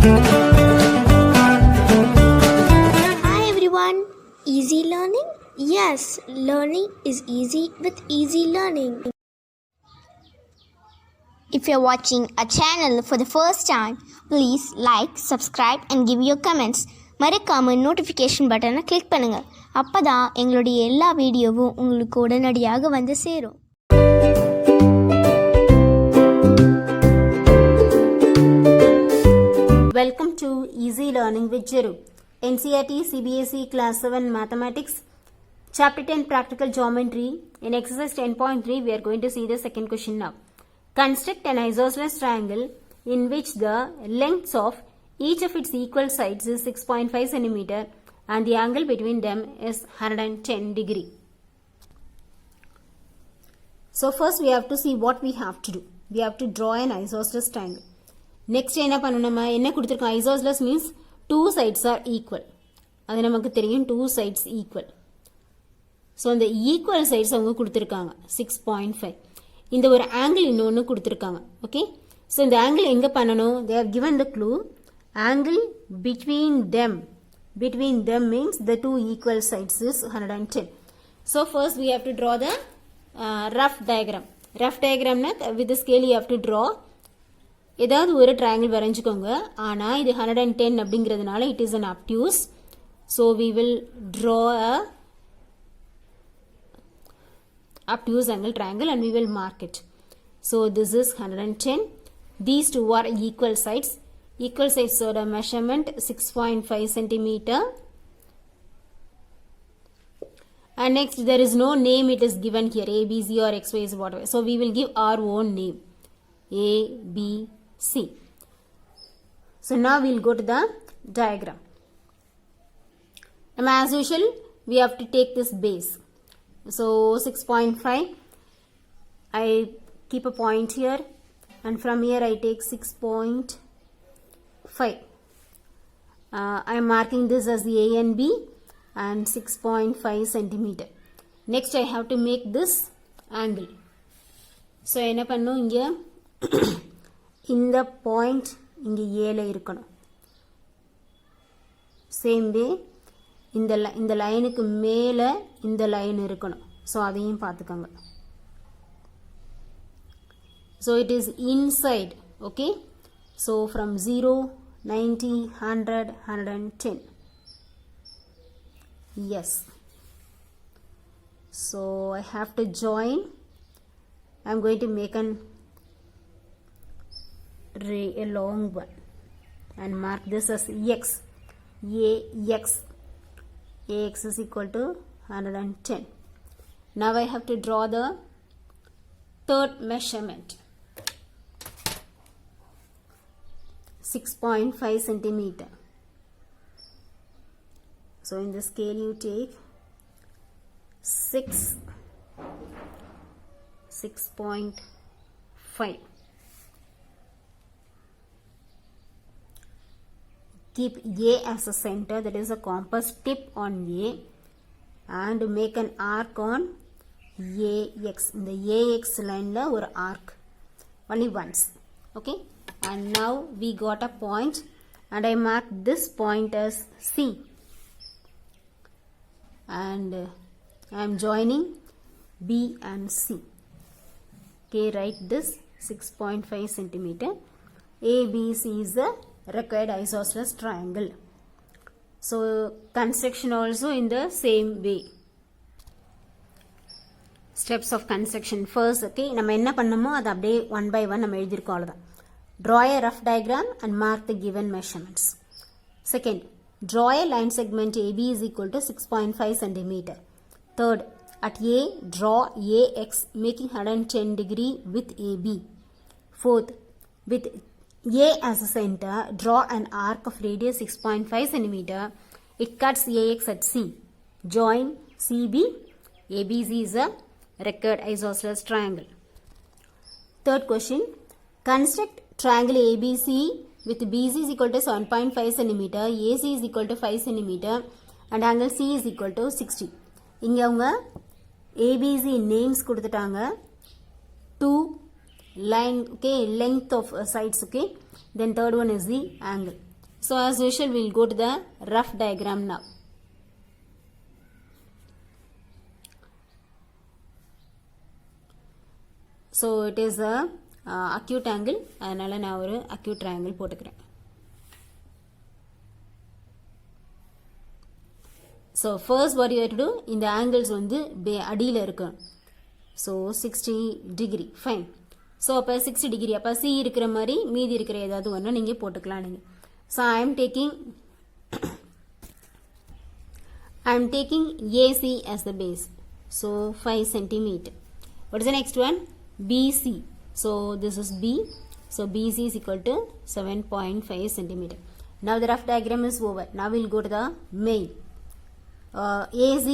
Hi everyone, easy learning? Yes, learning is easy with easy learning. If you're watching a channel for the first time, please like, subscribe and give your comments. மறக்காம notification பட்டனை click பண்ணுங்க. அப்பதான் எங்களுடைய எல்லா வீடியோவும் உங்களுக்கு உடனடியாக வந்து சேரும். Welcome to Easy Learning with Jeru. NCERT CBSE Class 7 Mathematics Chapter 10 Practical Geometry. In exercise 10.3 we are going to see the second question now. Construct an isosceles triangle in which the lengths of each of its equal sides is 6.5 cm and the angle between them is 110 degree. So first we have to see what we have to do. We have to draw an isosceles triangle. Next என்ன பண்ணணுமா, என்ன கொடுத்திருக்கோம், isosceles means two sides are equal. அது நமக்கு தெரியும், two sides equal. So அந்த equal sides அவங்க கொடுத்திருக்காங்க 6.5. இந்த ஒரு angle இன்னொன்று கொடுத்திருக்காங்க. Okay, so இந்த angle எங்க பண்ணணும், they have given the clue. Angle between them means the two equal sides is 110. So first we have to draw the rough diagram. Rough diagram with the scale you have to draw. ஏதாவது ஒரு triangle வரைஞ்சுக்கோங்க. ஆனா இது 110 அப்படிங்கிறதுனால it is an obtuse. So we will draw a obtuse angle triangle and we will mark it. So this is 110. These two are equal sides. Equal sides so the measurement 6.5 centimeter. And next there is no name, it is given here A, B, C or X, Y, Z, whatever. So we will give our own name A, B, C. So now we will go to the diagram. Now as usual we have to take this base. So 6.5, I keep a point here and from here I take 6.5. I am marking this as the A and B and 6.5 centimeter. Next I have to make this angle. So என்ன பண்ணும், இங்க இந்த point இங்க ஏல இருக்கணும். Same way இந்த லைனுக்கு மேல இந்த லைன் இருக்கணும். ஸோ அதையும் பார்த்துக்கோங்க. So it is inside. Okay, so from 0, 90, 100, 110. Yes, so I have to join. I'm going to make a long one and mark this as x. Ax is equal to 110. Now I have to draw the third measurement, 6.5 centimeter. So in the scale you take 6.5. Keep A as a center, that is a compass tip on A, and make an arc on AX. In the AX line la or arc only once. Okay, and now we got a point and I mark this point as C and I am joining B and C. Okay, write this 6.5 centimeter. ABC is the required isosceles triangle. So construction also in the same way. Steps of construction. First, okay, நம்ம என்ன பண்ணோமோ அது அப்படியே one by one நம்ம எழுதிருக்கோம், அவ்வளவுதான். Draw a rough diagram and mark the given measurements. Second, draw a line segment AB is equal to 6.5 centimeter. Third, at A, draw AX making 110 degree with AB. Fourth, with A as a center, draw an arc of radius 6.5 centimeter. It cuts AX at C. Join CB. ABC is a required isosceles triangle. Third question, construct triangle ABC with BC is equal to 7.5 centimeter, AC is equal to 5 centimeter and angle C is equal to 60. இங்க அவங்க ABC names கொடுத்துட்டாங்க. 2 line, okay, length of sides, okay, then third one is the angle. So as usual, we'll go to the rough diagram now. So it is a acute angle, அதனால நான் ஒரு acute triangle போட்டுக்கிறேன். So first what you have to do, இந்த angles வந்து அடியில இருக்கும். So 60 degree, fine. So அப்போ 60 degree, அப்போ C இருக்கிற மாதிரி மீதி இருக்கிற ஏதாவது ஒன்று நீங்கள் போட்டுக்கலாம் நீங்கள். So I am taking AC as the base. So 5 centimeter. What is the next one? BC. So this is B. So BC is equal to 7.5 centimeter. Now the rough diagram is over. Now we'll go to the main. AC,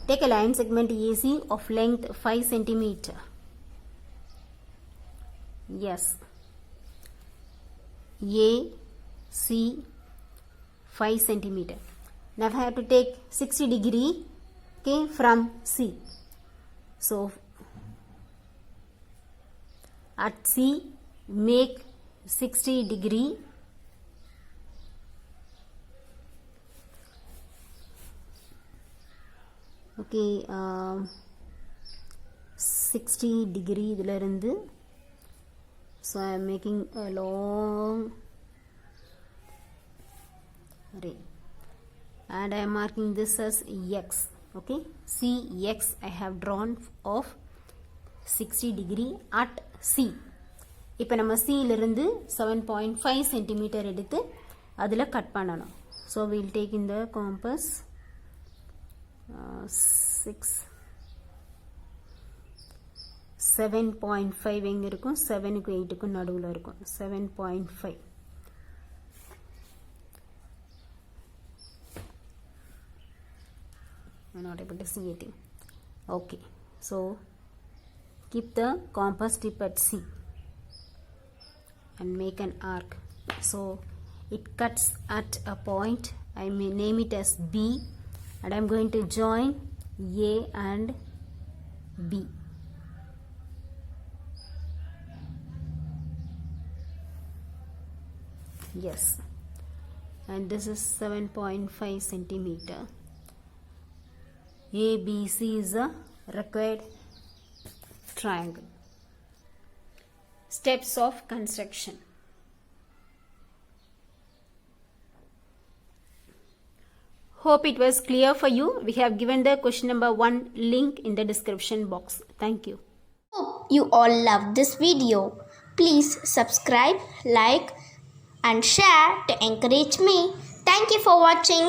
take a line segment AC of length 5 centimeter. Yes. AC 5 centimeter. Now I have to take 60 degree, okay, from C. So at C, make 60 degree. Okay, 60 degree இதில் இருந்து. So I am making a long ray and I am marking this as X. Okay, CX I have drawn of 60 degree at C. இப்போ நம்ம C இலிருந்து 7.5 centimeter எடுத்து அதில் cut பண்ணணும். So we will take in the compass 7.5 எங்க இருக்கும், 7க்கு 8க்கு நடுவில் இருக்கும். 7.5. I'm not able to see it. Okay, so keep the compass tip at C and make an arc. So it cuts at a point. I may name it as B, and I'm going to join A and B. Yes, and this is 7.5 centimeter. ABC is a required triangle. Steps of construction. Hope it was clear for you. We have given the question number 1 link in the description box. Thank you. Hope you all loved this video. Please subscribe, like and share to encourage me. Thank you for watching.